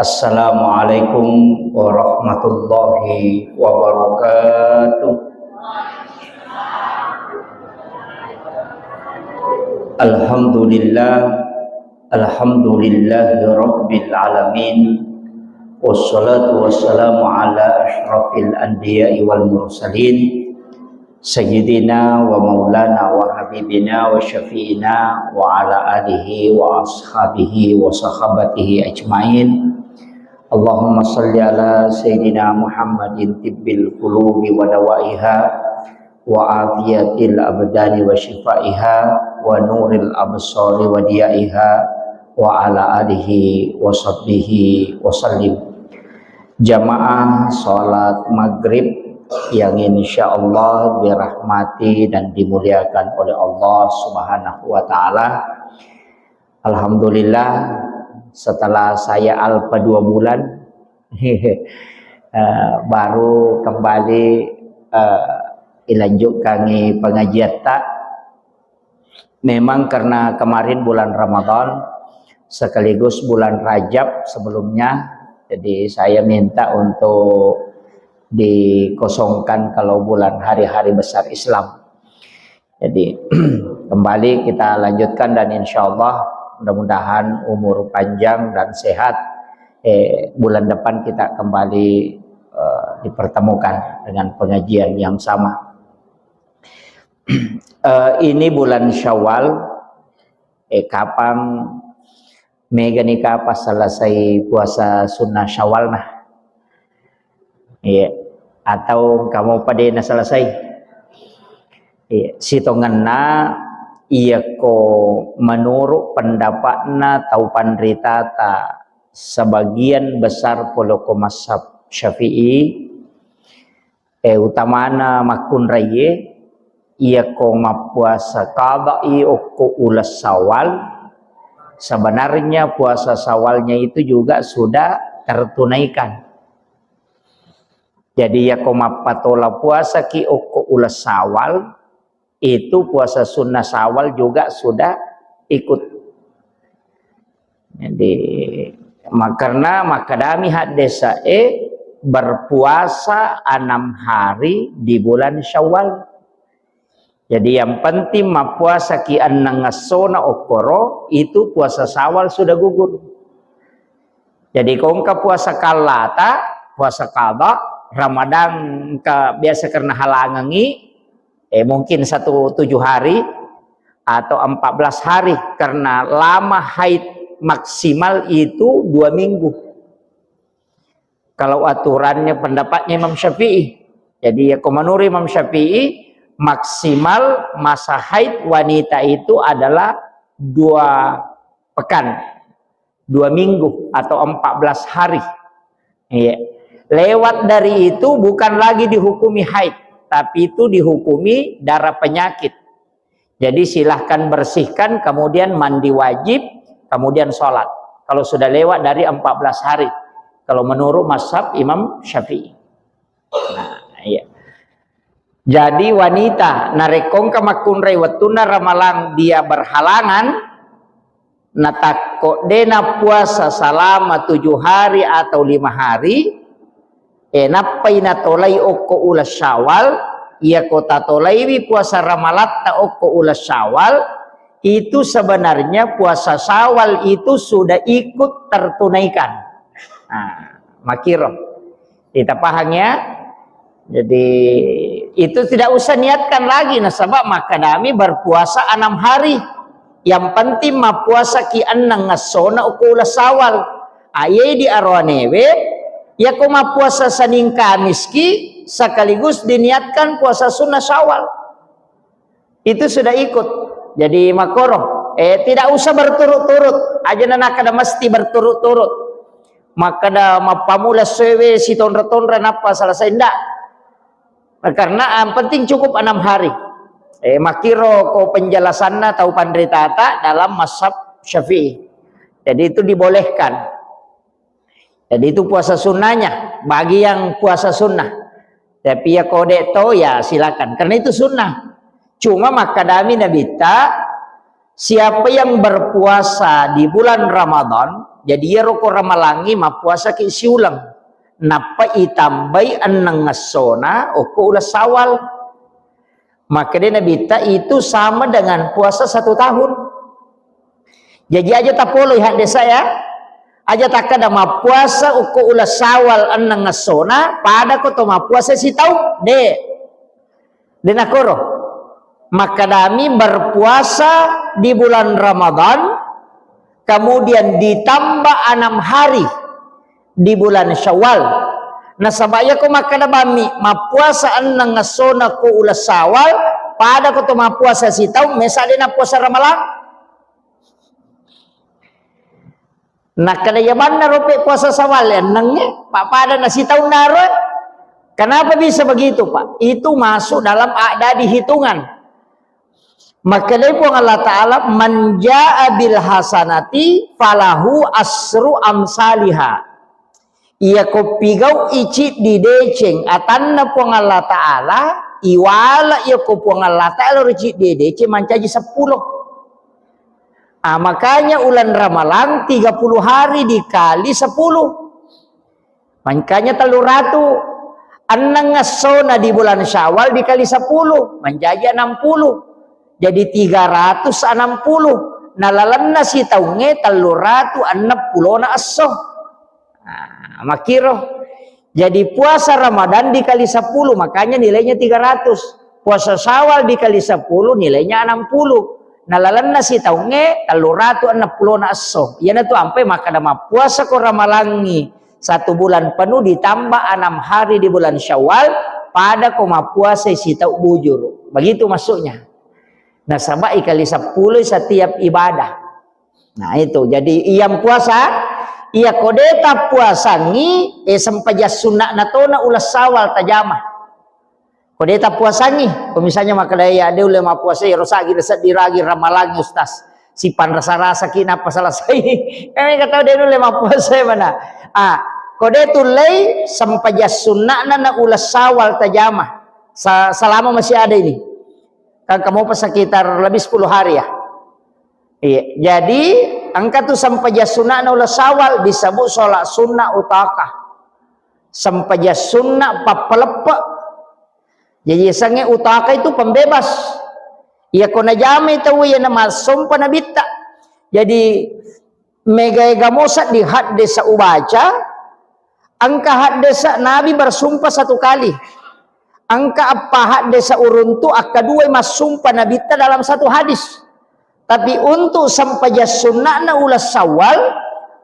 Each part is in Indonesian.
Assalamualaikum warahmatullahi wabarakatuh. Alhamdulillah, alhamdulillahi rabbil alamin. Wassalatu wassalamu ala ashrafil anbiya'i wal mursalin, sayyidina wa maulana wa habibina wa syafi'ina wa ala alihi wa ashabihi wa sahabatihi ajmain. Allahumma salli ala sayyidina Muhammadin tibbil qulubi wa dawaiha wa afiyatil abdani wa shifaiha wa nuril absari wa diyaiha wa ala alihi wa sahbihi wa sallim. Jamaah salat maghrib yang insyaallah dirahmati dan dimuliakan oleh Allah Subhanahu wa taala. Alhamdulillah, setelah saya alpa 2 bulan baru kembali dilanjutkan pengajian tak. Memang karena kemarin bulan Ramadan sekaligus bulan Rajab sebelumnya, jadi saya minta untuk dikosongkan kalau bulan hari-hari besar Islam. Jadi kembali kita lanjutkan dan insya Allah mudah-mudahan umur panjang dan sehat. Bulan depan kita kembali dipertemukan dengan pengajian yang sama. Ini bulan Syawal. Kapan mega nikah pas selesai puasa sunnah Syawal nah. Iya. Atau kamu pada na selesai. Iya. Sitonganna iya ko menurut pendapatna tau pandrita ta sebagian besar poloko mazhab Syafi'i utamana makun raye iya ko mapuasa qada'i ko ulas Syawal. Sebenarnya puasa Syawalnya itu juga sudah tertunaikan. Jadi ya ko mapatola puasa ki ko ulas Syawal, itu puasa sunnah Syawal juga sudah ikut. Jadi karena makadami hadesa berpuasa 6 hari di bulan Syawal. Jadi yang penting mapuasa ki annang ngasona okoro itu puasa Syawal sudah gugur. Jadi kong ka puasa kalata, puasa qada Ramadan ka biasa karena halangangi mungkin 7 hari atau 14 hari karena lama haid maksimal itu 2 minggu. Kalau aturannya pendapatnya Imam Syafi'i. Jadi ya menurut Imam Syafi'i maksimal masa haid wanita itu adalah 2 pekan, 2 minggu atau 14 hari. Iya. Lewat dari itu bukan lagi dihukumi haid, tapi itu dihukumi darah penyakit. Jadi silahkan bersihkan, kemudian mandi wajib, kemudian sholat. Kalau sudah lewat dari 14 hari. Kalau menurut mazhab Imam Syafi'i. Nah, iya. Jadi wanita narekong kamakunrei watuna ramalang dia berhalangan natakko dena puasa selama 7 hari atau 5 hari. Napai natolai oko ulas Syawal, ia kota tolaiwi puasa ramalat ta oko ulas Syawal, itu sebenarnya puasa Syawal itu sudah ikut tertunaikan. Nah, makiro kita paham ya. Jadi itu tidak usah niatkan lagi nah sebab makadami berpuasa 6 hari. Yang penting ma puasa ki annang ngasona oko ulas Syawal. Aye di arwanewe ya koma puasa Senin Kamis ki sekaligus diniatkan puasa sunnah Syawal. Itu sudah ikut. Jadi makoro tidak usah berturut-turut. Aja nana kada mesti berturut-turut. Maka da mapamula sewe si tondra-tondra napa selesai ndak. Karena yang penting cukup 6 hari. Makiro ko penjelasanna tahu pandritata dalam mazhab Syafi'i. Jadi itu dibolehkan. Jadi itu puasa sunnahnya bagi yang puasa sunnah. Tapi ya kode to ya silakan karena itu sunnah. Cuma makadami nabita siapa yang berpuasa di bulan Ramadan Jadi ya roko ramalangi mapuasa ki isi ulang. Napa itambai anang ngasona oko ulas sawal. Maka dia nabita itu sama dengan puasa 1 tahun. Jadi aja tak boleh lihat desa ya. Aja tak ada mapuasa oko ulas sawal anang ngasona pada ko to mapuasa si tahu de. Denakoro. Maka kami berpuasa di bulan Ramadan, kemudian ditambah 6 hari di bulan Syawal. Nah sabaya ko makadabami mapuasa anang ngasona ko ulas Syawal pada ko to mapuasa si tahu mesade na puasa Ramalan. Nah kadayaman na rope puasa Syawal nangnya pak pada na si tahu naro. Kenapa bisa begitu Pak? Itu masuk dalam ada di hitungan. Maka dari Allah Ta'ala manja bil hasanati falahu asru amsaliha. Ia kopigau icit di deceng atanna pong Allah Ta'ala iwala ia kopong Allah Ta'ala ricit di deceng mancaji 10. Makanya ulan Ramalan 30 hari dikali 10. Makanya 300. Anang ngasona di bulan Syawal dikali 10 menjadi 60. Jadi 360. Nalalanna si taunge 360 na aso. Makiro. Jadi puasa Ramadan dikali 10 makanya nilainya 300. Puasa Syawal dikali 10 nilainya 60. Nalalanna si taunge 360 na aso. Yan itu ampe maka nama puasa ko ramalangi 1 bulan penuh ditambah 6 hari di bulan Syawal pada ko mapuasa si tau bujur. Begitu masuknya. Nah sama kali 10 setiap ibadah. Nah itu jadi iyam puasa iya kodeta puasangi sampaja sunnak natona ulas sawal tajamah. Kodeta puasangi misalnya makadaya ada ulama puasa ya rosagi diragi ramalangi ustaz. Sipan rasa-rasa kina apa selesai. Kami kata dia ulama puasa mana? Kode tulai sampaja sunnak na ulas sawal tajamah. Selama masih ada ini. Kan kamu pas sekitar lebih 10 hari ya. Iya. Jadi angka tu sampai sunnah na ulah Syawal disebut sholat sunnah utakah. Sampai sunnah papalepa. Jadi sange utakah itu pembebas. Ia kona jami tahu ya nama sumpah nabita. Jadi mega gamosa di had desa ubaca. Angka had desa Nabi bersumpah 1 kali. Angka apa hak desa uruntu akadua mas sumpah nabita dalam 1 hadis. Tapi untuk sampai sunnah ulas Syawal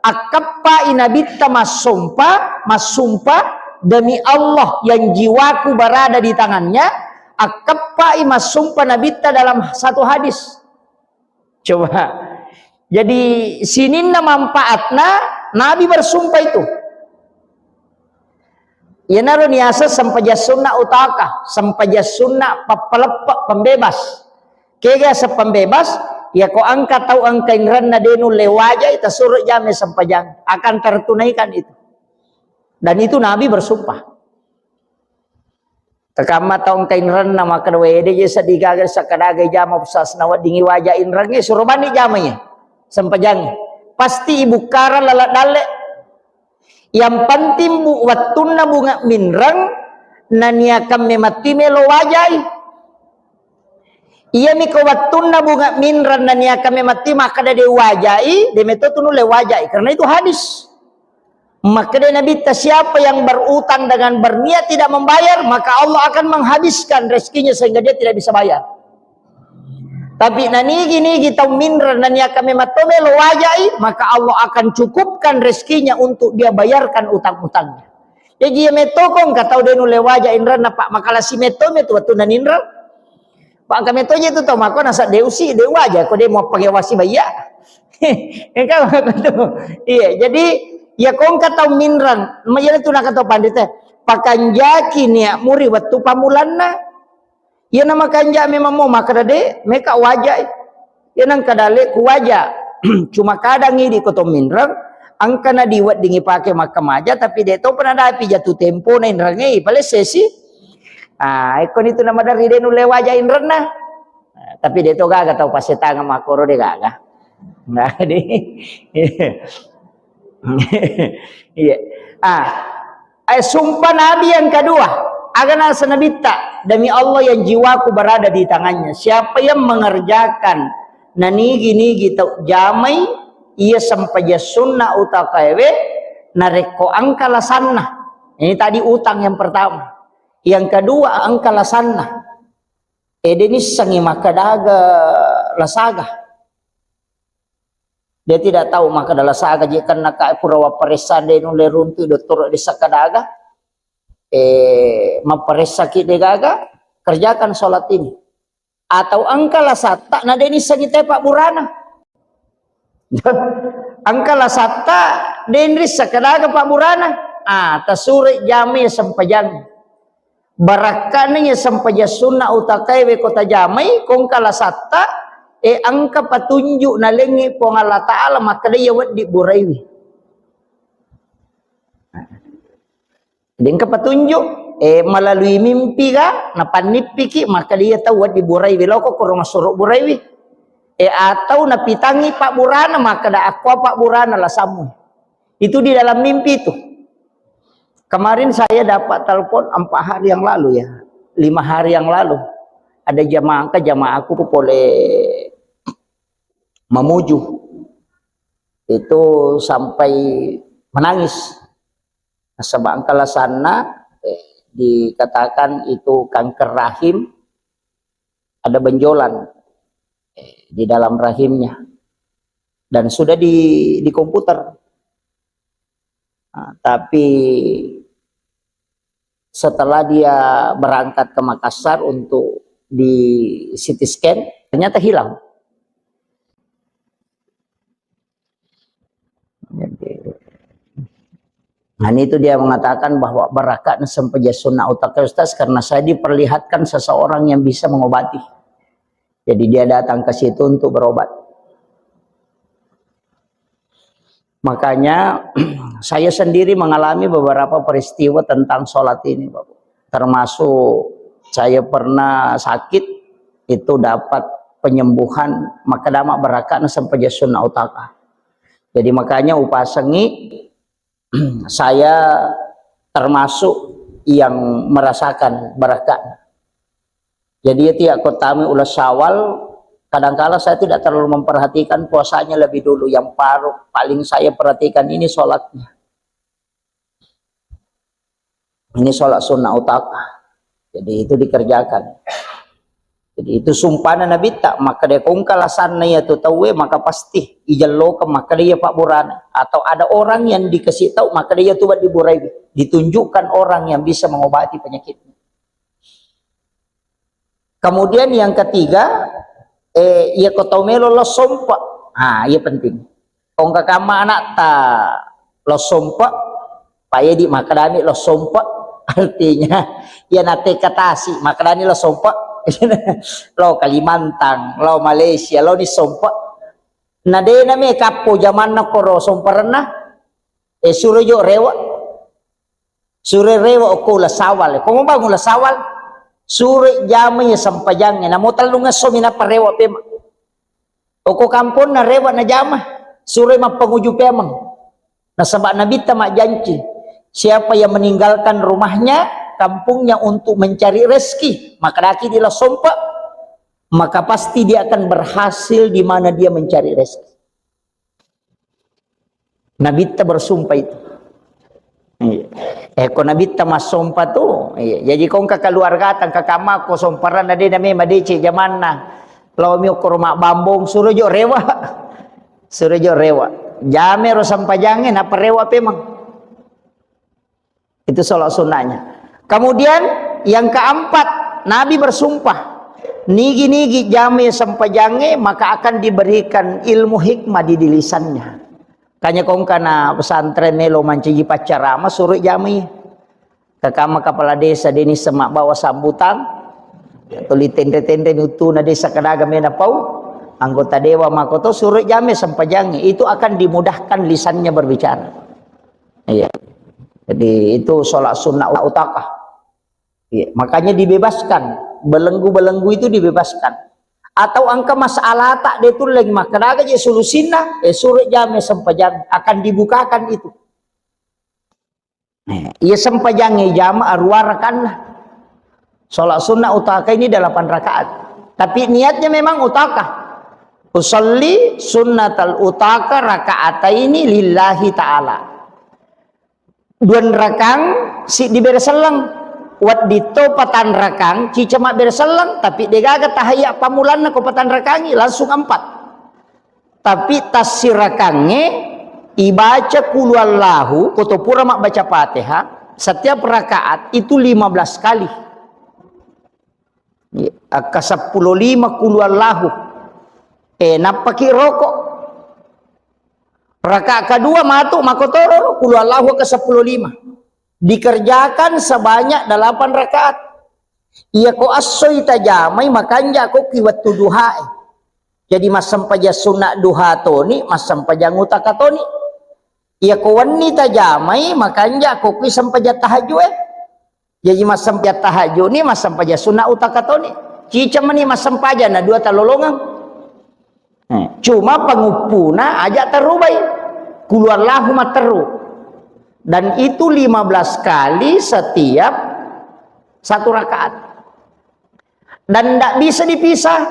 akappa inabita mas sumpah demi Allah yang jiwaku berada di tangannya akappa mas sumpah nabita dalam 1 hadis. Coba. Jadi sinina manfaatna Nabi bersumpah itu. Ya naron niasa sampai sunnah utaka, sampai sunnah papalepa pembebas. Kaya sa pembebas, ya ko angka tahu angka ingran na denu lewaja ita suruh jame sampajang akan tertunaikan itu. Dan itu Nabi bersumpah. Takama taong kainran na makadwede sa digagal sa kadagay jama pusas na dingi waja inran ngi suruh bani jamanya sampajang. Pasti ibu kara lalat-lalat. Yang penting bu watun na bunga minrang nania kami mati melo wajai. Iya mi ko watun na bunga minrang nania kami mati maka de wajai de meto tunu le wajai karena itu hadis. Maka de Nabi siapa yang berutang dengan berniat tidak membayar maka Allah akan menghabiskan rezekinya sehingga dia tidak bisa bayar. Tapi nani gini kita minran dan ya kami matome lo wajai maka Allah akan cukupkan rezekinya untuk dia bayarkan utang-utangnya. Jadi ya metokong kata udah nule wajah indra pak makalah si metome tu waktu nan indra. Pak kami toje tu tau mako nasa deusi de wajah ko dia mau pakai wasi bayar. Engkau tu. Iya jadi ya kong kata minran majale tu nak kata pandita pakanjaki niya muri waktu pamulanna. Ya nama kanja memang mau maka de mereka wajah ya nang kadale ku wajah cuma kadang ini koto minrang angka na diwat dingi pakai makam aja tapi de to pernah dapi jatuh tempo na inrangi pale sesi ikon itu nama dari de nule wajah inrana tapi de to gaga tau pasetanga makoro de gaga nah de Iya. Sumpah Nabi yang kedua, agana sanabita, demi Allah yang jiwaku berada di tangannya, siapa yang mengerjakan nanigi-nigi tau jamai ia sampaja sunnah utakawe nareko angka lasanna. Ini tadi utang yang pertama. Yang kedua angka lasanna. Denis sangi makadaga lasaga. Dia tidak tahu maka adalah saga jika naka purawa paresan de nule runtu doktor di sakadaga maparesa ki de gaga kerjakan sholat ini atau angkala satta na deni sangi tepak burana angkala satta deni sakadaga pak burana tasuri jami sampajang barakane sampaja sunnah utakai kota jamai kongkala satta angka patunjuk na lengi po Allah Ta'ala maka dia wad di buraiwi. Dengan petunjuk melalui mimpi ka na panipiki maka dia tahu wad di buraiwi loko ko rumah suruh buraiwi. Atau na pitangi pak burana maka da aqua pak burana lah samu. Itu di dalam mimpi itu. Kemarin saya dapat telepon 4 hari yang lalu ya, 5 hari yang lalu. Ada jamaahku boleh memuju itu sampai menangis sebab angkala sana dikatakan itu kanker rahim, ada benjolan di dalam rahimnya dan sudah di komputer. Tapi setelah dia berangkat ke Makassar untuk di CT scan ternyata hilang. Nah itu dia mengatakan bahwa barakat sampaja sunnah utak Ustaz karena saya diperlihatkan seseorang yang bisa mengobati. Jadi dia datang ke situ untuk berobat. Makanya saya sendiri mengalami beberapa peristiwa tentang sholat ini, Bapak. Termasuk saya pernah sakit itu dapat penyembuhan maka damak barakat sampaja sunnah utaka. Jadi makanya upasengi saya termasuk yang merasakan barakat. Jadi tiap kotami ulas Syawal kadangkala saya tidak terlalu memperhatikan puasanya lebih dulu. Yang paling saya perhatikan ini sholatnya. Ini sholat sunnah utaka. Jadi itu dikerjakan. Jadi itu sumpah Nabi tak maka dia kongkala sana ya tu tahu maka pasti ijallo ke maka dia pak burana atau ada orang yang dikasih tahu maka dia tu buat diburai ditunjukkan orang yang bisa mengobati penyakitnya. Kemudian yang ketiga ia kau tahu melo lo sompak ia penting kongka kama anak ta lo sompak paya di maka dani lo sompak artinya ia nate katasi maka dani lo sompak lo Kalimantan, lo Malaysia, lo di sompak. Nade na me kapo zaman na koro somparna. Suro jo rewa. Sure rewa o ko la sawal. Kung ba la sawal? Sure jama ya sampajang na mo talunga so mina parewa pema. O ko kampon na rewa na jama. Sure mapanguju pemang. Nasabak nabita mak janji. Siapa yang meninggalkan rumahnya kampungnya untuk mencari rezeki maka daki dia sompak maka pasti dia akan berhasil di mana dia mencari rezeki. Nabi ta bersumpah itu. Ko Nabi ta mas sumpah tu. Jadi kong keluarga tang kakama ko somparan ade na me madece zaman na. Law mi ko rumah bambong suruh jo rewa. Suruh jo rewa. Jame ro sampajangin apa rewa pemang. Itu sholat sunnahnya. Kemudian yang keempat, Nabi bersumpah, nigi-nigi jame sampajange maka akan diberikan ilmu hikmah di lisannya. Kanya kong kana pesantren melo manciji pacarama suruh jame. Kakama kepala desa deni semak bawa sambutan. Tuli tende-tende nutu na desa kadaga mena pau. Anggota dewa makoto suruh jame sampajange itu akan dimudahkan lisannya berbicara. Iya. Jadi itu sholat sunnah utakah. Ya, makanya dibebaskan belenggu-belenggu itu dibebaskan atau angka masalah tak dia tu lagi maka daga je solusinya suruh jam sempajang akan dibukakan itu. Ia sempajang jam arwarakan sholat sunnah utaka ini 8 rakaat. Tapi niatnya memang utaka. Usalli sunnatal utaka raka'ataini lillahi ta'ala. 2 rakang si diberi selang. Wat dito patan rakang cica mak beri selang. Tapi degaga tahayya pamulanna ko patan rakangi langsung 4. Tapi tasir rakangnya ibaca kulwallahu kutupura mak baca Fatihah. Setiap rakaat itu 15 kali. Ke 15 kulwallahu. Napaki rokok. Rakaat kedua matuk makotoro kulwallahu ke 15. Dikerjakan sebanyak 8 rakaat. Ia ko asoy tajamai makanya ko kiwat duha. Jadi masam paja sunat duha toni, masam paja ngutaka toni. Ia ko wani tajamai makanya ko kisam paja tahajud. Jadi masam paja tahajud ni masam paja sunat utaka toni. Cica mani masam paja na 2 talolongan. Cuma pengupuna aja terubai kulwallahu materu. Dan itu 15 kali setiap 1 rakaat. Dan tidak bisa dipisah.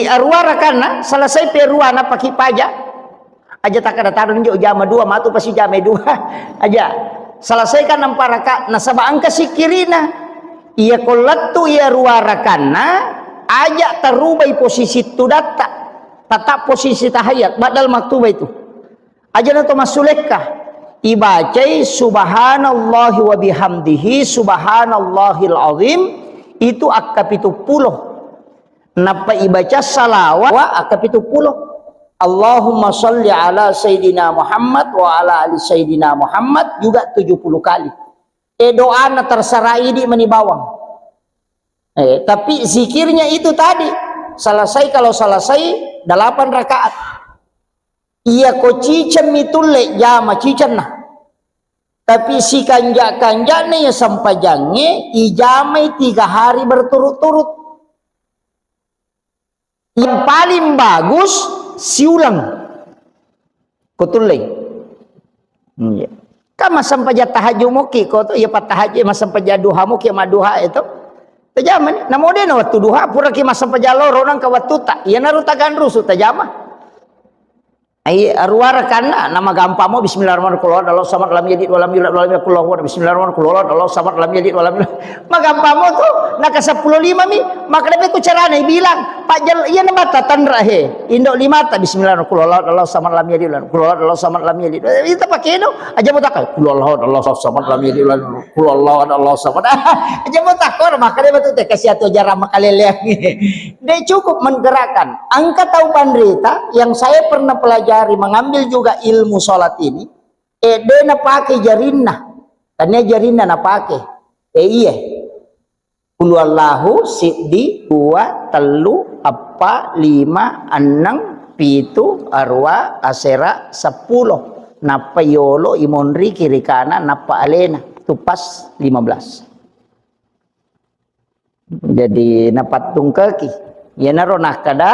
Arwah rakana selesai peruana pakai pajak. Aja tak ada tarun jo jam 2 matu pasti jam 2 aja. Selesaikan 4 rakaat. Nah sabah angka sikirina. Ia kolatu ia arwah rakana aja terubai posisi itu data. Tetap posisi tahayat badal maktubah itu. Aja nato masulekah ibacai subhanallahi wa bihamdihi subhanallahil azim itu akap itu 10. Napa ibaca salawat wa akap itu 10. Allahumma sholli ala sayyidina Muhammad wa ala ali sayyidina Muhammad juga 70 kali. Doa na terserah ini menibawang. Tapi zikirnya itu tadi selesai kalau selesai 8 rakaat. Ia ko cicem itu le jama cicem nah. Tapi si kanja nih ya sampajangnya ijamai 3 hari berturut-turut. Yang paling bagus siulang kutuleng. Kan masam paja tahajud moki ko to ya patahajud masam paja duha moki ma duha itu. Tajaman namode na waktu duha pura ki masam paja loro nang ka waktu tak. Ya naru tagan rusu tajama. Ai arwara kana nama gampamo bismillahirrahmanirrahim Allah samad lam yalid wa lam yulad wa lam yakul lahu bismillahirrahmanirrahim Allah samad lam yalid wa lam yulad magampamo tu nak 15 mi maka lebih ku carana bilang pak jal iya na mata tanrahe indok 5 ta bismillahirrahmanirrahim Allah samad lam yalid wa lam yulad Allah samad lam yalid itu pakai no aja mutakal Allah samad lam yalid Allah samad aja mutakor maka dia betul teh kasih atuh jarah makalele dia cukup menggerakkan angka tahu pandrita yang saya pernah pelajari mengambil juga ilmu sholat ini dia na pakai jarinna karena jarinna na pakai iya kulwallahu siddi 2 telu 4 5 6 7 arwa asera 10 napa yolo imonri kiri kanan napa alena tupas 15 jadi napatung kaki ya naronah kada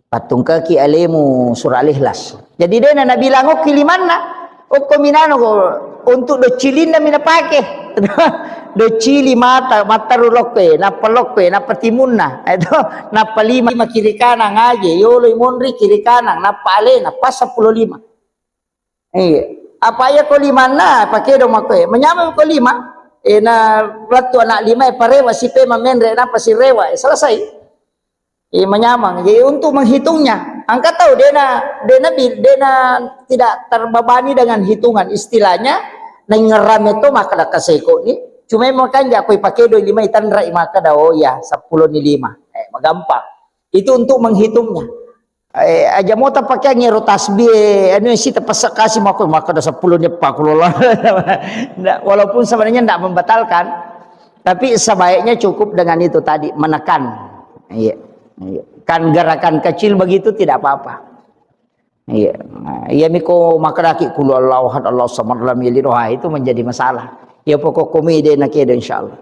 patung kaki alemu surah al-ikhlas. Jadi dia nak bilang oke limanna oko minano untuk do cilin na mina pake do cili mata ruloke na peloke na petimunna itu na palima kiri kanan aja yolo imonri kiri kanan na pale na pas 15 apa ya ko limanna pakai do makoe menyama ko 5 na waktu anak 5 parewa sipe mamenre na pasirewa selesai menyamang. Jadi untuk menghitungnya, angka tahu dia tidak terbebani dengan hitungan istilahnya. Nengeram itu maka dah kaseko ni. Cuma makanya aku pakai 25 itan rai maka dah oh ya 10 ni 5. Gampang. Itu untuk menghitungnya. Aja mau tak pakai ngero tasbih, anu si terpasak kasih maka dah 10 ni 40 lah. Walaupun sebenarnya tidak membatalkan, tapi sebaiknya cukup dengan itu tadi menekan. Iya. Kan gerakan kecil begitu tidak apa-apa. Iya, iya miko makaraki kulu Allah samad lam yalid itu menjadi masalah. Ya pokok komedi nak ada insyaallah.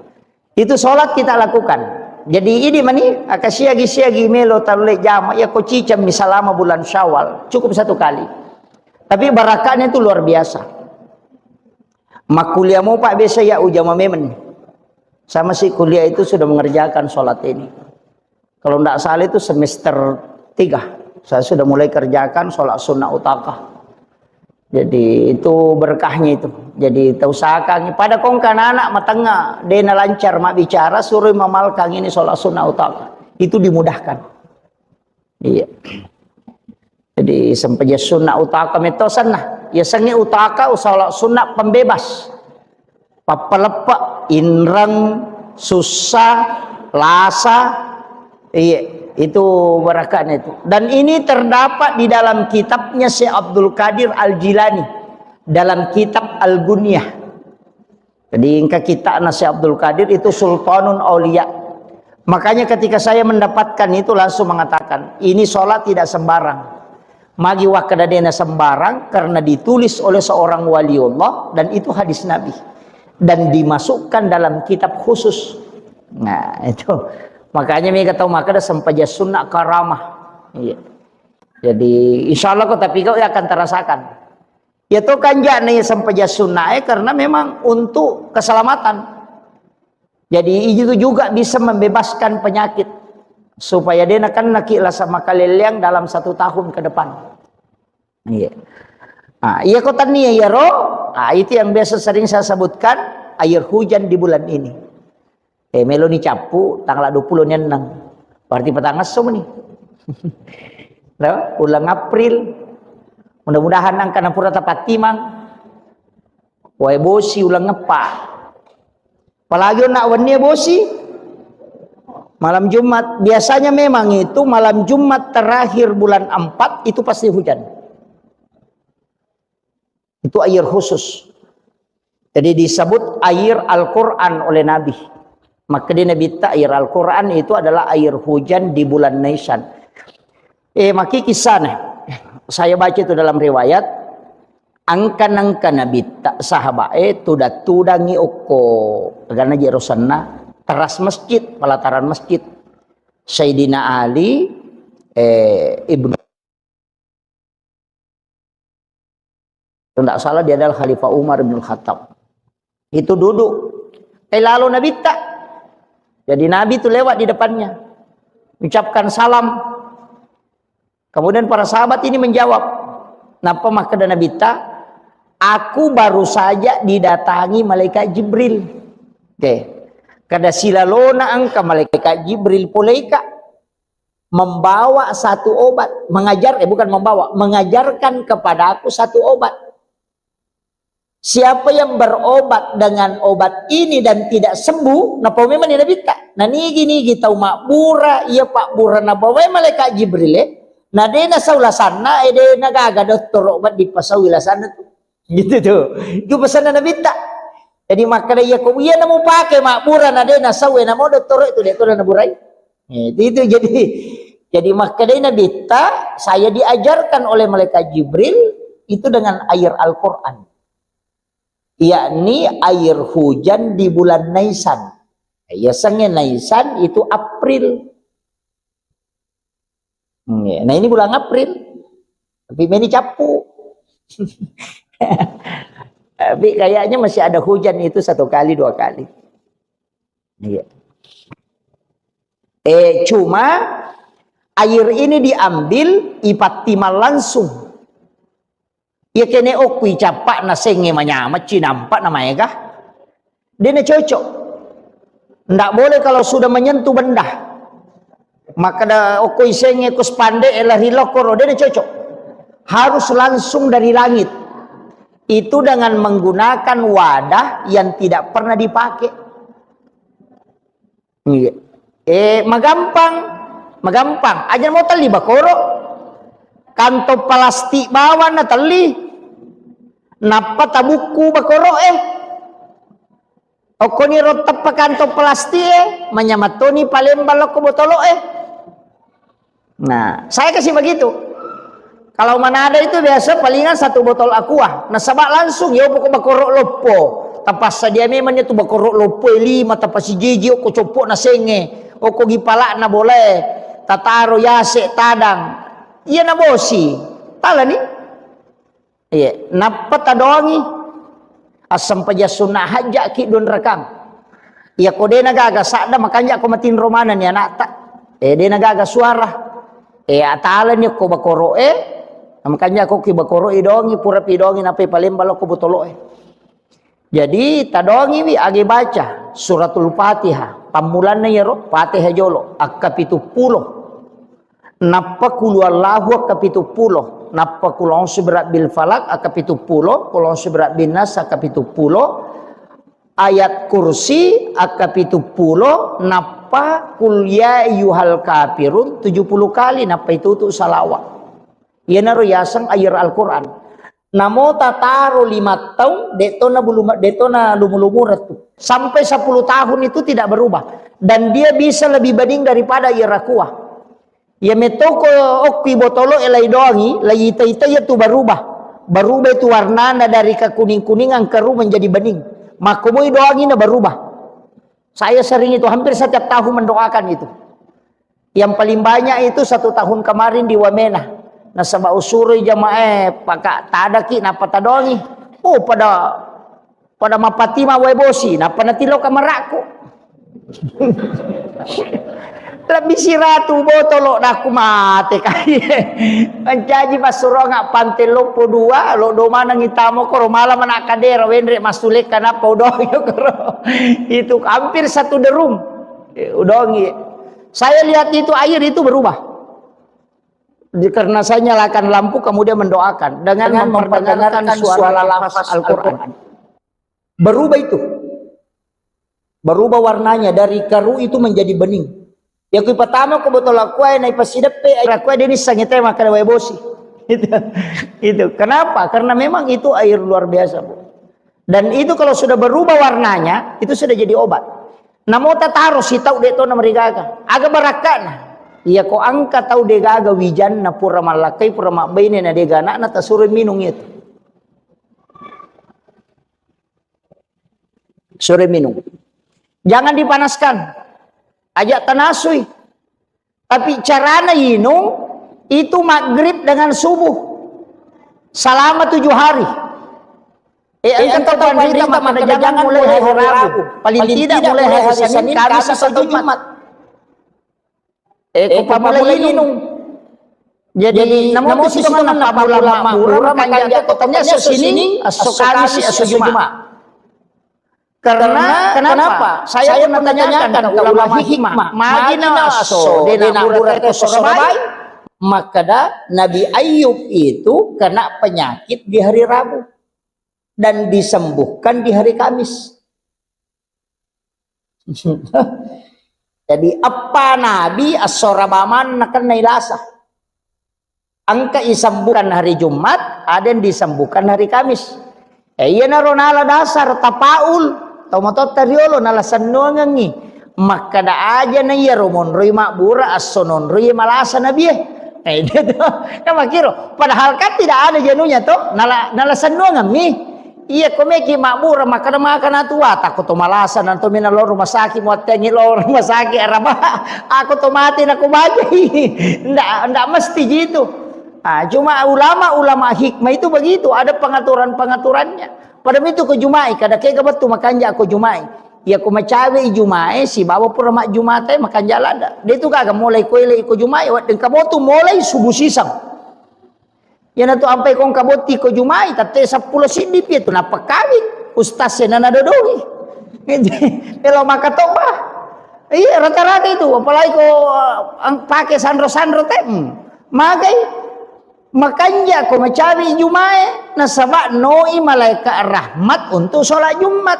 Itu sholat kita lakukan. Jadi ini mani akasiagi-siagi melo talule jama ya ko cicam misalama bulan Syawal cukup 1 kali. Tapi barakahnya itu luar biasa. Mak kuliah mau Pak biasa ya ujama memen. Sama si kuliah itu sudah mengerjakan sholat ini. Kalau tidak salah itu semester 3. Saya sudah mulai kerjakan sholat sunnah utakah. Jadi itu berkahnya itu. Jadi usahakan pada kongkan anak matengah dena lancar mak bicara suruh mamalkan ini sholat sunnah utakah. Itu dimudahkan. Iya. Jadi sampai sunnah utakah metosan nah. Ya sangi utakah sholat sunnah pembebas. Papalepak inrang susah lasa. Iya. Itu barakahnya itu. Dan ini terdapat di dalam kitabnya Syekh Abdul Qadir Al-Jilani dalam kitab Al-Gunyah. Jadi ingka kita Syekh Abdul Qadir itu Sultanun Aulia. Makanya ketika saya mendapatkan itu langsung mengatakan, ini sholat tidak sembarang. Magi wakadadena sembarang karena ditulis oleh seorang waliullah dan itu hadis Nabi dan dimasukkan dalam kitab khusus. Nah, itu makanya mereka tahu maka ada sempaja sunnah karamah. Iya. Jadi insya Allah kau tapi kau akan terasakan. Ya tuh kan nih sempaja sunnah karena memang untuk keselamatan. Jadi itu juga bisa membebaskan penyakit supaya dia kan nakilah sama kaliliang dalam 1 tahun ke depan. Iya. Nah, iya kau tanya ya roh. Nah, itu yang biasa sering saya sebutkan air hujan di bulan ini. Melo ni capu tanggal 20 ni nang. Berarti petang asom ni. Ulang April. Mudah-mudahan nang kana pura tapat timang. Wae bosi ulang ngepa. Apalagi nak wani bosi. Malam Jumat biasanya memang itu malam Jumat terakhir bulan 4 itu pasti hujan. Itu air khusus. Jadi disebut air Al-Qur'an oleh Nabi. Maka di Nabi air Al-Quran itu adalah air hujan di bulan Nisan. Maki kisah saya baca itu dalam riwayat angkan Nabi sahabat tudangi oko karena jerosanna teras masjid pelataran masjid Sayyidina Ali ibnu tidak salah dia adalah Khalifah Umar bin Khattab itu duduk lalu Nabi jadi Nabi itu lewat di depannya. Ucapkan salam. Kemudian para sahabat ini menjawab. Napa maka Nabi aku baru saja didatangi malaikat Jibril. Oke. Kada silalona angka malaikat Jibril pulaika membawa 1 obat. Bukan membawa. Mengajarkan kepada aku 1 obat. Siapa yang berobat dengan obat ini dan tidak sembuh, napa memang tidak bisa. Nah ni gini kita makbura, iya Pak Bura na bawa malaikat Jibril nah dia na saulasana, dia nagaga dokter obat di pasawilasana tuh, gitu tuh. Itu pesanan Nabi tak. Jadi maka dia kau iya namu pakai makbura na dia na sawe na mau dokter itu dia tu na burai. Itu jadi maka dia Nabi tak, saya diajarkan oleh malaikat Jibril itu dengan air Al-Quran. Yakni air hujan di bulan Nisan. Biasanya Nisan itu April. Nah ini bulan April. Tapi ini capu. Tapi kayaknya masih ada hujan itu 1 kali 2 kali. Iya. Cuma air ini diambil ipatimal langsung. Ya kene okui capak na senge manyamat cinampak namanya kah? Dia na cocok. Ndak boleh kalau sudah menyentuh benda. Maka da okui senge kus pandai elahi lokoro dia na cocok. Harus langsung dari langit. Itu dengan menggunakan wadah yang tidak pernah dipakai. Magampang. Aja mau tali bakoro. Kanto plastik bawa na tali. Napa tabuku bakoro Oko ni rotap pa kanto plastik manyamatoni palembal ko botolo Nah, saya kasih begitu. Kalau mana ada itu biasa palingan 1 botol aqua. Nah, sabak langsung ya pokok bakoro lopo. Tapas sadia memang itu bakoro lopo 5 tapas si jiji ko copok na senge. oko gipala na boleh tataro yase tadang iya na bosi tala ni iya napa tadongi asam paja sunnah haja ki don rekam iya kode nagaga sada makanya ako matin romana ni anak tak de nagaga suara atala ni ko bakoro makanya ako ki bakoro idongi pura pidongi nape palembalo ko botolo jadi tadongi wi agi baca suratul Fatihah pamulan na yero Fatihah jolo akapitupulo napa kulu Allahu akapitupulo napa kulong subrat bil falak akapitupulo kulong subrat bin nas akapitupulo ayat kursi akapitupulo napa kul ya ayyuhal kafirun 70 kali napa itu tu salawat iya naro yasang ayat Al-Quran namo tataro 5 tahun detona lumulumurat sampai 10 tahun itu tidak berubah dan dia bisa lebih banding daripada irakuah ya metoko okpi botolo elai doangi lai ita itu berubah itu warnanya dari kekuning-kuningan keru menjadi bening makumui doangi na berubah saya sering itu hampir setiap tahun mendoakan itu yang paling banyak itu 1 tahun kemarin di Wamena nasaba usuri jamaah paka tadaki napa tadongi pada mapatima wae bosi napa natilo kamaraku lebih siratu botolo naku mate kaya menjaji masuronga pantelo po 2 lo do mana ngitamo ko malam anak kadera wenre masule kanapa udongi koro itu hampir 1 derum udongi saya lihat itu air itu berubah karena saya nyalakan lampu kemudian mendoakan dengan memperdengarkan suara lafaz Al-Quran berubah itu berubah warnanya dari keru itu menjadi bening yang pertama ko botol aku ay pasidep aku ay dinis sangite makan wae bosi itu kenapa karena memang itu air luar biasa Bu dan itu kalau sudah berubah warnanya itu sudah jadi obat namo tataro sitau deto na marigaga aga barakana iya ko angka tau degaga wijan na pura malakai pura makbaine na degana na tasurin minung itu sore minum jangan dipanaskan ajak tanasui tapi carana yinung itu maghrib dengan subuh selama 7 hari engkau tahu berita maka jangan mulai hari Rabu paling tidak mulai hari Senin Kamis atau Jumat pamulay yinung jadi namun itu situ man napamula makanya katanya sa sini aso Kamis aso Jumat karena kenapa saya pun menanyakan ke ulama hikmah magina aso dinabura itu sorobay maka Nabi Ayub itu kena penyakit di hari Rabu dan disembuhkan di hari Kamis jadi apa Nabi as-sorabaman nakan nailasa angka isembuhkan hari Jumat ada yang disembuhkan hari Kamis iya na ronala dasar tapaul tomatot tariolo nalasan nongangi maka da aja na iya romon roy makbura as-sonon roy malasa nabi itu kan makiro padahal kan tidak ada jenuhnya toh nalasan nongangi iya komeki makmura makana makana tua takut to malasan nanto minalo rumah sakit muat tengi lo rumah sakit araba aku to mati aku baca ndak mesti gitu cuma ulama hikmah itu begitu ada pengaturannya pada itu ke jumai kada ke betul makanya aku jumai ya aku macawe jumai si bawa pura mak jumate makan jalan dia itu kagak mulai koile ko jumai dan kamu tuh mulai subuh sisang yan ato ampay kong kaboti ko jumay tate 10 sidip ito napakawin ustaz na nadodongi pero makatoba iya rata-rata itu apalagi ko ang pakai sandro magay makanya ko macabi jumay nasaba noi malaika rahmat untuk sholat Jumat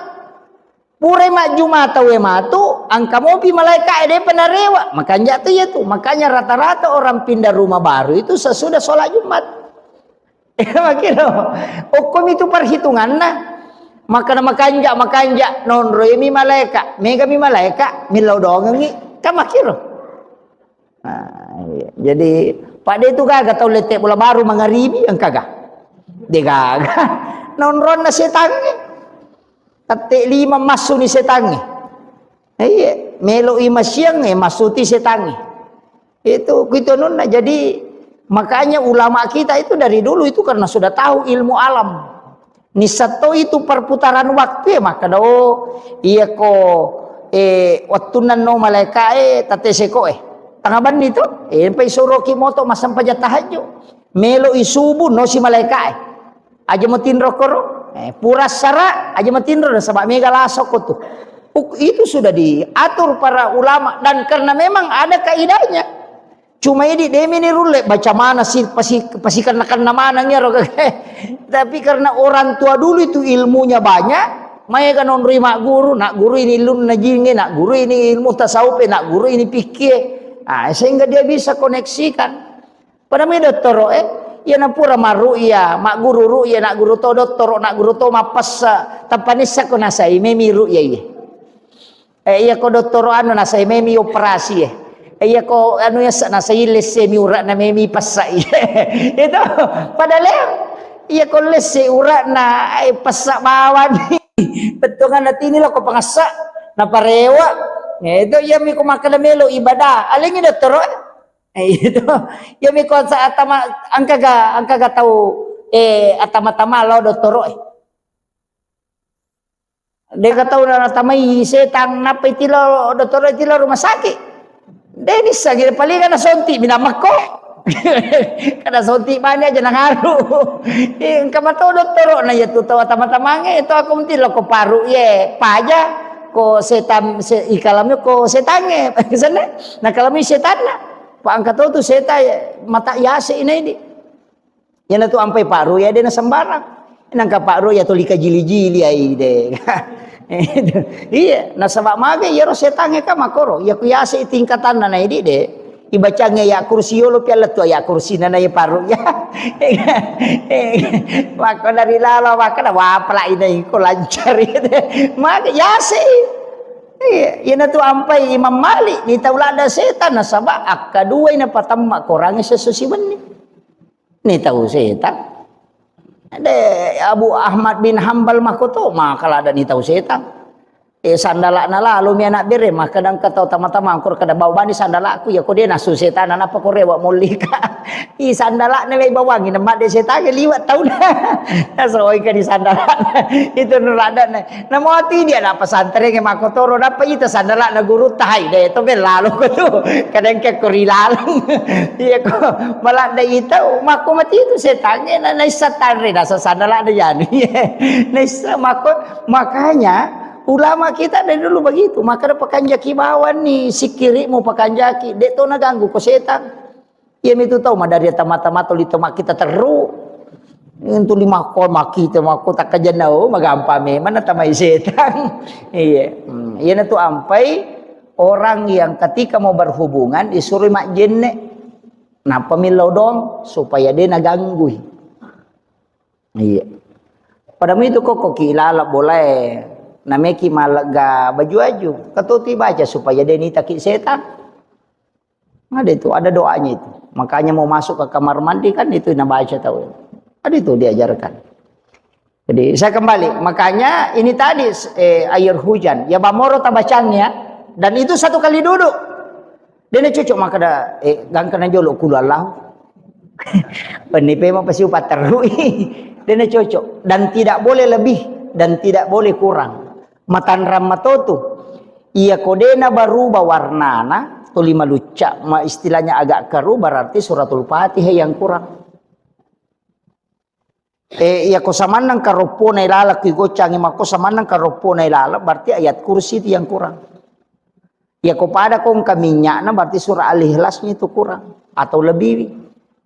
pure mak Jumat tawe matu ang kamopi malaika ede penarewa makanya itu makanya rata-rata orang pindah rumah baru itu sesudah sholat Jumat makiro hukum itu perhitungan makanja non roemi malaika mega mi malaika milau dongengi kan makiro jadi pada itu kagak tahu letek bola baru mangaribi yang kagak dia kagak non ron na setangi tate 5 masuk ni setangi Iya, melo imasyang masuti setangi. Itu gitu nun. Jadi makanya ulama kita itu dari dulu itu karena sudah tahu ilmu alam. Nisato itu perputaran waktu ya maka iya ko waktu nano malaika tatese ko tangaban itu pai suruh kimoto masam paja tahajud melo isubu no si malaika aja matinro koro puras sara aja matinro dan sabak mega lasok tuh itu sudah diatur para ulama dan karena memang ada kaidahnya. Cuma ini demi ni rule baca mana sih pasti karena mana roga. Tapi karena orang tua dulu itu ilmunya banyak, mereka non terima guru, nak guru ini ilmu najinge, nak guru ini ilmu tasawuf, nak guru ini fikih. Sehingga dia bisa koneksikan. Pada me doktor ya na pura maru ya, mak guru ru ya nak guru to doktor, nak guru to mapas tapanisa ko nasai memi ru ya iya. Iya ko doktor anu nasai memi operasi ya. Iya ko anu ya nasa lesse mi urat na memi pasai. Itu padahal iya ko lesse urat na pasak bawan. Betungan nati nila ko pangasa na parewa. Itu iya mi ko makadamelo ibadah. Aling ini doktor. Itu iya mi ko sa atama angkaga tahu atama-tama lo doktor. Dia tahu na tamay setang napay tilo doktor tilo rumah sakit. Denis lagi paling kana sonti minamak ko. Kada sonti mana aja nangaru. Ing kamato doktor na ya tutawa tama-tamange itu aku menti lo ko paru ye paja ko setan ikalamnya ko setange kesana. Nah kalau mi setan na pa angkat tu seta mata yase ini. Yana tu ampai paru ya dena sembarang. Nangka paru ya tulika jili-jili ai de. Iya, nah sabak mage ya setange ka makoro ya kuyase tingkatan na idi de ibacanya ya kursi lo piala tu ya kursi na ya paru ya maka dari lalo maka da wapla ini ko lancar itu mage yase iya ina tu ampai Imam Malik di taulada setan na sabak akadua ina patamma korangnya sesusiban ni tahu setan. Ada Abu Ahmad bin Hambal makoto makala ada ni tahu setan. Sandala na lalu mi anak bere maka dan kata tama-tama angkur kada bawa bani sandala aku ya ko dia nasu setan apa ko rewa mulika. I sandala na lay bawangi na mak de setan liwat tahu dah. Sooi ka di sandala. Itu nurada na. Na mo ati dia na pesantren ke makotoro dapat itu sandala na guru tai de to be lalu ko tu. Kadang ke korilalang. Iya ko malah da itu mako mati itu setan na setan re sa sandala na yan. Nisa makanya ulama kita dari dulu begitu, maka ada pakanjaki bawan nih, si kiri mau pakanjaki, dek to na ganggu ko setan. Iya itu tahu mah dari tama-tama tu litomak kita teru. Itu lima kol maki tu mako tak kajanau magampa me mana tamai setan. Iya. Iya tu ampai orang yang ketika mau berhubungan disuruh mak jenne. Napa milodong supaya dia na ganggu. Iya. Padahal itu kok kilala boleh. Nameki malaga baju-baju ketuti baca supaya dia ni takik setan. Ada itu, ada doanya itu. Makanya mau masuk ke kamar mandi kan itu nak baca tahu. Ada itu diajarkan. Jadi saya kembali, makanya ini tadi air hujan ya bamoro tabacangnya dan itu satu kali duduk. Dia cocok maka ada gang kena jolok kulalah. Penipe mah pasti upat terui. Dia cocok dan tidak boleh lebih dan tidak boleh kurang. Matan ramatotu iya kodena berubah warnana tu lima lucak istilahnya agak keruh berarti suratul Fatihah yang kurang. Iya ko samanang karopo na ilala ki gocang mako samanang karopo na ilala berarti ayat kursi itu yang kurang. Iya ko pada kong kaminya na berarti surah Al-Ikhlasnya itu kurang atau lebih.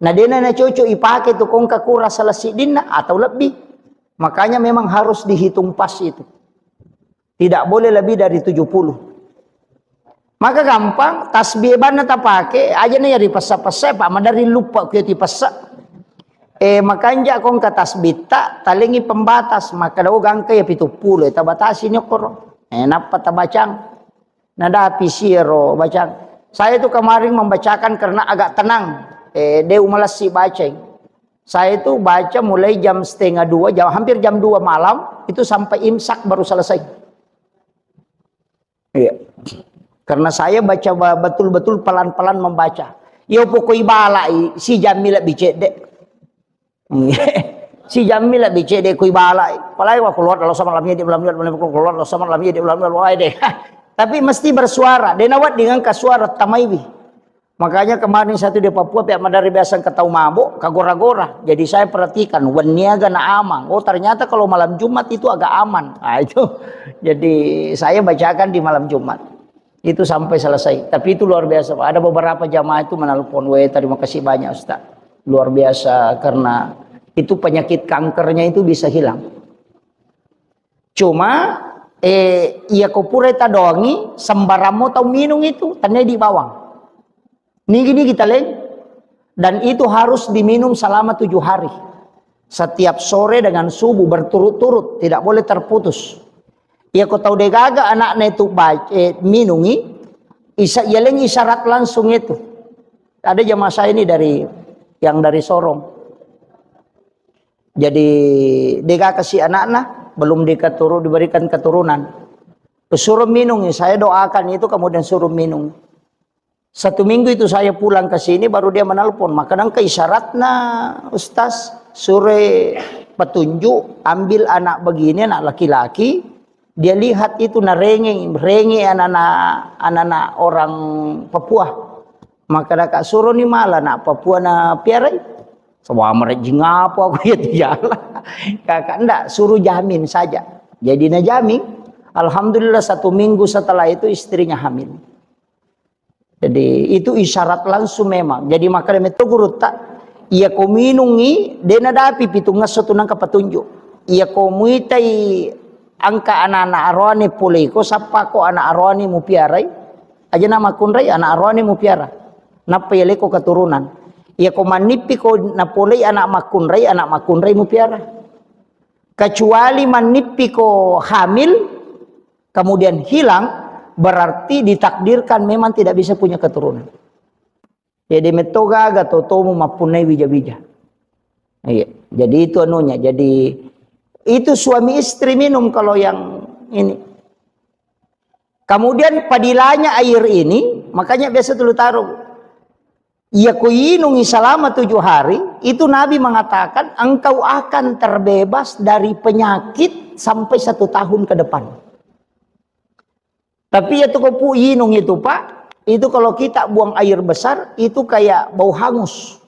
Nah dena na cocok ipake tu kong kakura salasidina atau lebih. Makanya memang harus dihitung pas itu. Tidak boleh lebih dari 70. Maka gampang, tasbih bana tak pakai, aja nih dari pesa-pesa, pak madari lupa kita pesa. Makanya kong ke tasbih tak, talingi pembatas, maka daw gangka ya 70, eta batasi nyokor. Napa tabacang? Nada pisiro bacang. Saya itu kemarin membacakan karena agak tenang. Deu malas si baca. Saya itu baca mulai jam 1:30, hampir jam 2 malam, itu sampai imsak baru selesai. Iya. Karena saya baca betul-betul pelan-pelan membaca. Yo pokoi balai si Jamila bicede. Si Jamila bicede koi balai. Palai wa keluar kalau sama lamnya di lamnya keluar kalau sama lamnya di lamnya wae deh. Tapi mesti bersuara. Denawat dengan kasuara tamaiwi. Makanya kemarin satu di Papua pihak Madari biasa ketau mabuk, kagora-gora. Jadi saya perhatikan, waniaga na amang. Oh ternyata kalau malam Jumat itu agak aman. Nah, itu. Jadi saya bacakan di malam Jumat. Itu sampai selesai. Tapi itu luar biasa. Ada beberapa jamaah itu menelpon, terima kasih banyak Ustaz. Luar biasa karena itu penyakit kankernya itu bisa hilang. Cuma, iya kopure tadongi, sembaramo tau minum itu, tanya di bawang. Ini kita lihat, dan itu harus diminum selama 7 hari. Setiap sore dengan subuh berturut-turut, tidak boleh terputus. Ya kau tahu degaga anaknya itu minumi, yeleng isyarat langsung itu. Ada jamaah saya ini dari Sorong. Jadi degaga si anak-anak belum diberikan keturunan. Suruh minum, saya doakan itu kemudian suruh minum. 1 minggu itu saya pulang ke sini baru dia menelpon. Makanya keisyaratnya Ustaz sore petunjuk ambil anak begini, anak laki-laki. Dia lihat itu renge anak-anak orang Papua. Maka kak suruh ni malah anak Papua na piarai. Semua mereka apa aku ya jalan. Kakak enggak suruh jamin saja. Jadi na jamin. Alhamdulillah 1 minggu setelah itu istrinya hamil. Jadi itu isyarat langsung memang. Jadi maka itu guru tak. Ia ko minungi dena dapi pitunga sotunang kapatunjuk. Ia ko muitai angka anak-anak arwani pulai ko sapa ko anak arwani mu piarai. Aja nama kunrai anak arwani mu piara. Napa yale ko keturunan. Ia ko manipi ko napulai anak makunrai mu piara. Kecuali manipi ko hamil kemudian hilang. Berarti ditakdirkan memang tidak bisa punya keturunan. Jadi metoga atau tomu mapunai bija-bija. Iya. Jadi itu anunya. Jadi itu suami istri minum kalau yang ini. Kemudian padilanya air ini, makanya biasa dulu taruh. Ia kuinungi selama 7 hari, itu Nabi mengatakan engkau akan terbebas dari penyakit sampai 1 tahun ke depan. Tapi itu kopu inung itu Pak, itu kalau kita buang air besar, itu kayak bau hangus.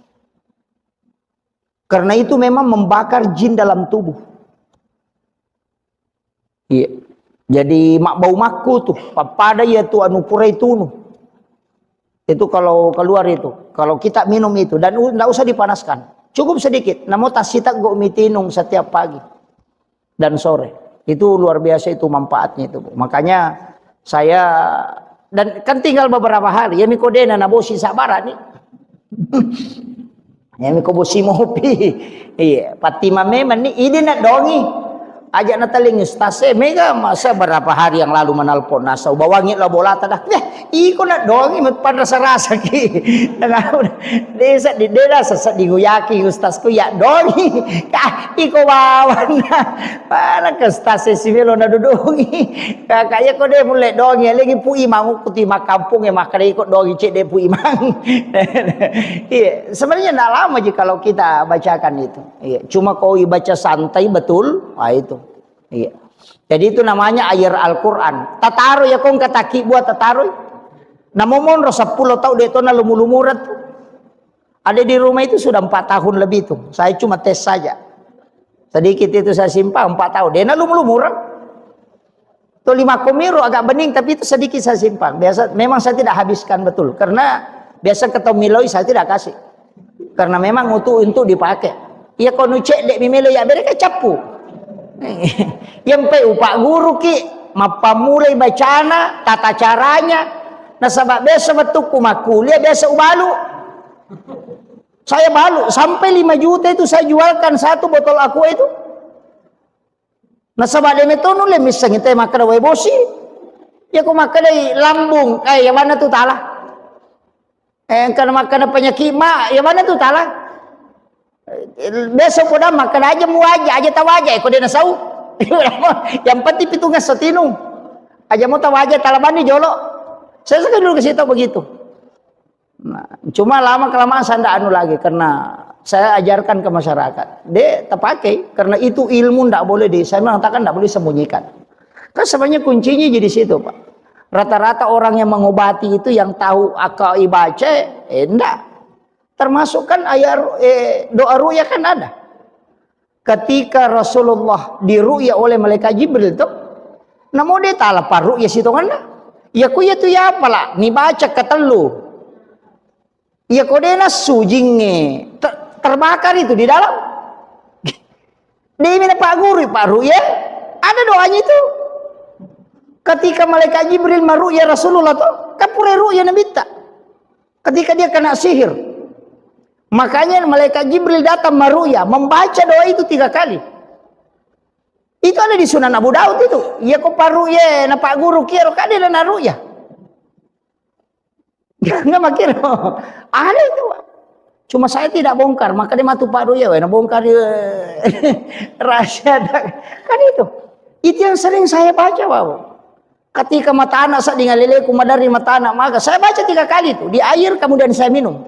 Karena itu memang membakar jin dalam tubuh. Iya. Jadi mak bau maku tuh, pada ya tuh anu purai tunu. Itu kalau keluar itu, kalau kita minum itu dan enggak usah dipanaskan. Cukup sedikit, namun tasita go mitinung setiap pagi dan sore. Itu luar biasa itu manfaatnya itu, Bu. Makanya saya dan kan tinggal beberapa hari ya mikodena na bosi sabara nih. Ya mikobosi mopi. Iya, Fatima memang nih ini nak dongi. Ajak nataling stase mega masa berapa hari yang lalu menelpon nasa bawangit lah bola tadah. Iko nak dongi mat rasa ki. Desa di desa sesat diguyaki ustasku ya dongi. Kah iko bawan. Para ke stase sivilo na dudungi. Kakaknya ko de mulai dongi lagi pu imang kuti makampung ya makare iko dongi cek de pu imang. Iya, sebenarnya enggak lama aja kalau kita bacakan itu. Iya, cuma kau baca santai betul, itu. Iya. Jadi itu namanya air Al-Quran. Tataru ya kong kataki buat tataru. Namomon rosa 10 tahun dia na lumulumurat. Ada di rumah itu sudah 4 tahun lebih tuh. Saya cuma tes saja. Sedikit itu saya simpan 4 tahun. Dia na lumulumurat. Tuh 5 komiro agak bening tapi itu sedikit saya simpan. Biasa memang saya tidak habiskan betul. Karena biasa ketemu miloi saya tidak kasih. Karena memang untuk dipakai. Ya kalau cek dek mimelo ya mereka capu. Yang pe upak guru ki mapamulai bacana tata caranya nasabak biasa betuku makuliah biasa ubalu saya balu sampai 5 juta itu saya jualkan 1 botol aqua itu nasabak dia metono le misang itu makada way bosi ya ko makada lambung yang mana tuh talah karena makada penyakit yang mana tuh talah besok udah makan aja mu aja tahu aja kau dia nasau yang penting pitungan setinu Aja mau tahu aja talabani jolo. Saya suka dulu ke situ begitu. Nah, cuma lama kelamaan saya tidak anu lagi karena saya ajarkan ke masyarakat. Dia terpakai karena itu ilmu tidak boleh saya mengatakan tidak boleh sembunyikan. Kan sebenarnya kuncinya jadi situ, Pak. Rata-rata orang yang mengobati itu yang tahu akal ibaca, enggak. Termasuk kan ayat doa ru'ya kan ada. Ketika Rasulullah diru'ya oleh malaikat Jibril itu, namun dia tak lapar ru'ya situ kan? Ya ku ya tu ya apalah, ni baca ketelu. Ya kodena sujinge terbakar itu di dalam. Dia minta Pak Guru, Pak ru'ya, ada doanya itu. Ketika malaikat Jibril meru'ya Rasulullah tuh, kapure ru'ya Nabi tak. Ketika dia kena sihir, makanya malaikat Jibril datang meru'ya, membaca doa itu 3 kali. Itu ada di Sunan Abu Daud itu. Ya kok Pak ru'ya, na Pak Guru kira kan dia na ru'ya. Enggak makir. Ada itu, Pak. Cuma saya tidak bongkar, maka dia matu Pak ru'ya, na bongkar rahasia kan itu. Itu yang sering saya baca, Pak. Ketika mata anak saya dengan leleku madari mata anak, maka saya baca 3 kali itu di air kemudian saya minum.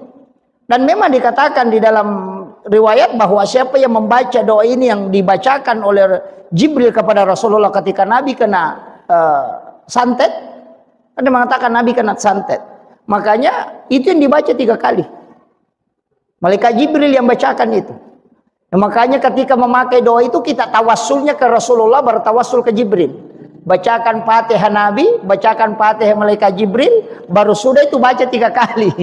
Dan memang dikatakan di dalam riwayat bahwa siapa yang membaca doa ini yang dibacakan oleh Jibril kepada Rasulullah ketika Nabi kena santet, ada mengatakan Nabi kena santet. Makanya itu yang dibaca 3 kali. Malaikat Jibril yang bacakan itu. Nah, makanya ketika memakai doa itu kita tawassulnya ke Rasulullah, bertawassul ke Jibril. Bacakan Fatihah Nabi, bacakan Fatihah malaikat Jibril, baru sudah itu baca 3 kali.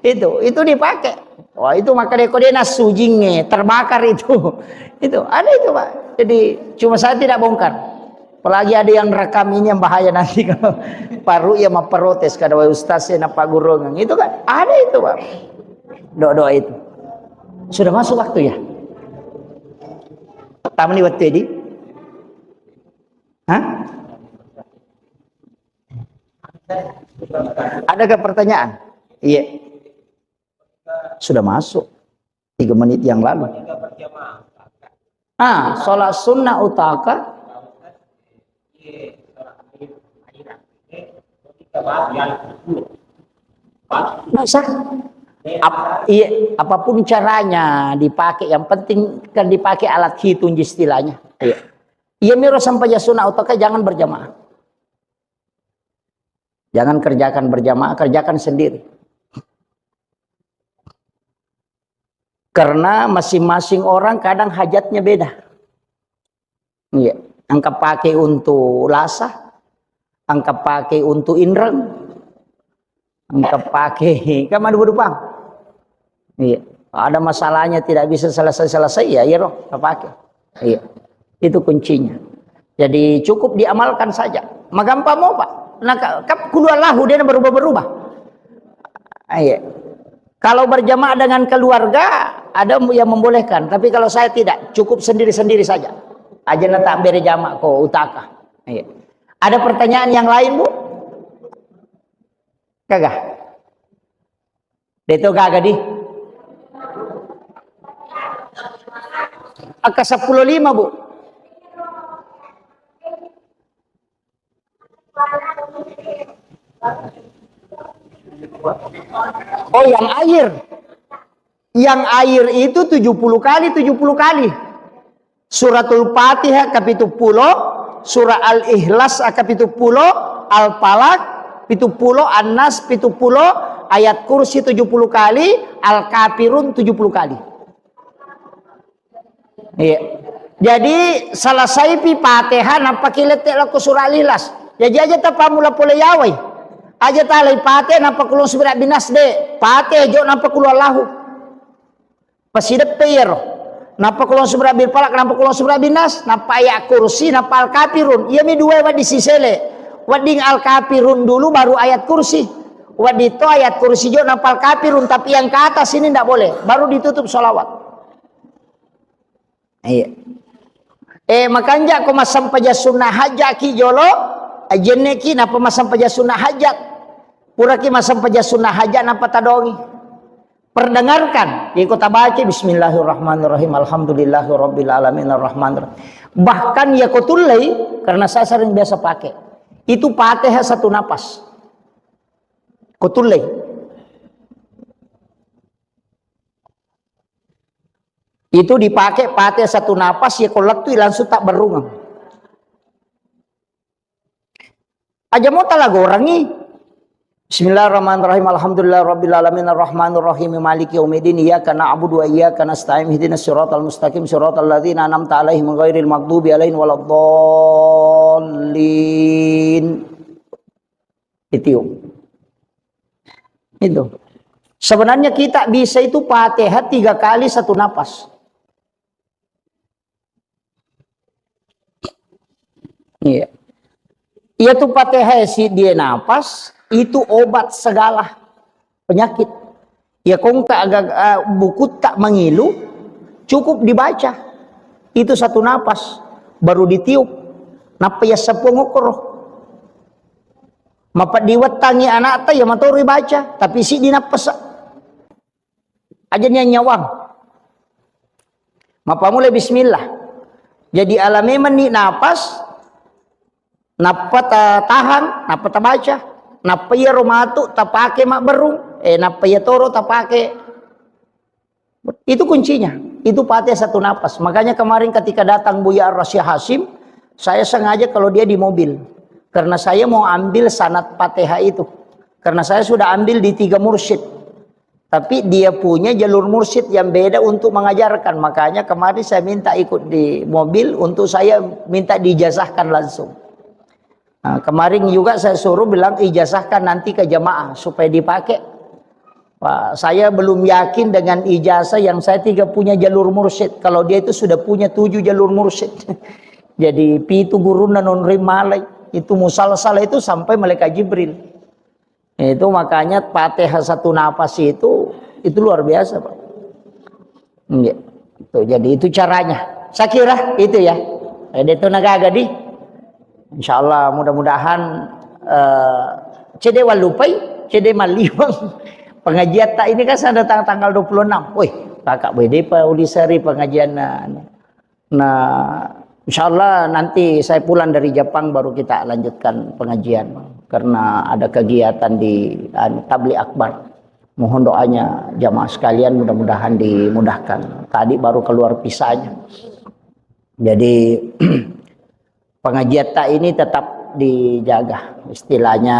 Itu dipakai. Wah, itu maka dia sujinge, terbakar itu. Itu ada itu, Pak. Jadi cuma saya tidak bongkar. Apalagi ada yang rekam ini yang bahaya nanti kalau Pak Ru'ya mau protes kada ustaznya Pak Guru. Itu kan ada itu, Pak. Doa-doa itu. Sudah masuk waktu ya? Taman waktu ini? Hah? Adakah pertanyaan? Iya. Sudah masuk 3 menit yang lalu. Sholat sunnah utaka. Masa? Iya, apapun caranya dipakai, yang penting kan dipakai alat hitung istilahnya. Iya. Iya miro sampai sunnah utaka jangan berjamaah. Jangan kerjakan berjamaah, kerjakan sendiri. Karena masing-masing orang kadang hajatnya beda. Iya, angka pakai untuk lasah, angka pakai untuk inreng, angka pakai kamar berupang. Iya, ada masalahnya tidak bisa selesai ya, iya roh, pakai. Iya, itu kuncinya. Jadi cukup diamalkan saja. Magampang mau Pak. Nah, kap keluar lahu dia berubah-berubah. Iya. Kalau berjamaah dengan keluarga ada yang membolehkan, tapi kalau saya tidak, cukup sendiri-sendiri saja. Aja tak beri jamak kok utaka. Iya. Ada pertanyaan yang lain, Bu? Kagak. Itu kagak di. Angka 15, Bu. Oh, yang air. Yang air itu 70 kali, 70 kali. Suratul Fatihah kapitul 10, surah Al-Ikhlas kapitul 10, Al-Falaq pitu 10, An-Nas pitu 10, ayat kursi 70 kali, Al-Kafirun 70 kali. Iya. Jadi selesai pi Fatihah nampak kiletek laku surah Al-Ikhlas. Jadi aja tapamula pole yawai. Aja talai Fatihah nampak kulun surat binas de. Fatihah jo nampak kulun lahu. Pasidep peyer. Nampak kulun surat bil falak nampak kulun surat binas, nampak ayat kursi, nampak Al-Kafirun. Iya mi dua wadi sisele. Wading Al-Kafirun dulu baru ayat kursi. Wadito ayat kursi jo nampak Al-Kafirun, tapi yang ke atas ini tidak boleh. Baru ditutup sholawat. Iya. Makanya kau masam paja sunnah hajat ki jolo, ajene ki napa masam paja sunnah hajat, pura ki masam paja sunnah hajat napa tadongi. Perdengarkan, ya kau baca Bismillahirrahmanirrahim, Alhamdulillahirabbil alamin arrahmanirrahim. Bahkan ya kau tulai karena saya sering biasa pakai. Itu Fatihah satu napas. Kutulay. Itu dipakai Fatihah satu napas ya kolak tu langsung tak berungang. Aja mau talaga orang ni. Bismillahirrahmanirrahim. Alhamdulillahirabbil alamin arrahmanir rahim maliki yaumiddin iyyaka na'budu wa iyyaka nasta'in ihdinas siratal mustaqim siratal ladzina an'amta 'alaihim ghairil maghdubi 'alaihim waladdallin. Itu. Sebenarnya kita bisa itu Fatihah 3 kali satu napas. Iya. Iya tuh Fatihah si dia napas. Itu obat segala penyakit. Ya kong tak agak buku tak mengilu, cukup dibaca. Itu satu napas, baru ditiup. Napa ya sepungokro. Mapat diwetangi anak ta ya matori baca, tapi si dinapas aja niya nyawang. Mapa mulai bismillah. Jadi alameman ni napas, napa tahan, napa baca. Napa ya romatu tapake mak berung, napa ya toro tapake. Itu kuncinya. Itu Fatihah satu napas. Makanya kemarin ketika datang Buya Ar-Rasya Hasim, saya sengaja kalau dia di mobil, karena saya mau ambil sanad Fatihah itu. Karena saya sudah ambil di 3 mursyid, tapi dia punya jalur mursyid yang beda untuk mengajarkan. Makanya kemarin saya minta ikut di mobil untuk saya minta diijazahkan langsung. Nah, kemarin juga saya suruh bilang ijazahkan nanti ke jamaah supaya dipakai. Pak, saya belum yakin dengan ijazah yang saya 3 punya jalur mursyid. Kalau dia itu sudah punya 7 jalur mursyid. Jadi pitu guru non rimalai itu musalsal itu sampai malaikat Jibril. Itu makanya Fatihah satu napas itu luar biasa, Pak. Iya. Itu jadi itu caranya. Saya kira itu ya. Itu nagagadi. Insyaallah mudah-mudahan cede walupai, cede maliwang. Pengajian tak ini kan saya datang tanggal 26. Woi, kakak BD Pak Ulisari pengajian. Nah, insyaallah nanti saya pulang dari Jepang baru kita lanjutkan pengajian. Karena ada kegiatan di Tabligh Akbar. Mohon doanya jamaah sekalian mudah-mudahan dimudahkan. Tadi baru keluar visanya. Jadi pengajian tak ini tetap dijaga. Istilahnya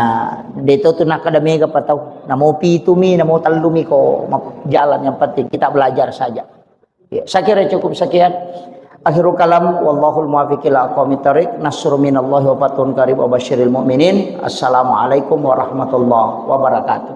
itu tuh akademi apa tahu. Namo pitumi, namo talumi ko jalan yang penting kita belajar saja. Ya, saya kira cukup sekian. Akhirul kalam wallahul muwaffiq ila aqwamit thariq. Nasrun minallahi wa fathun qarib wa basyiril mu'minin. Assalamualaikum warahmatullahi wabarakatuh.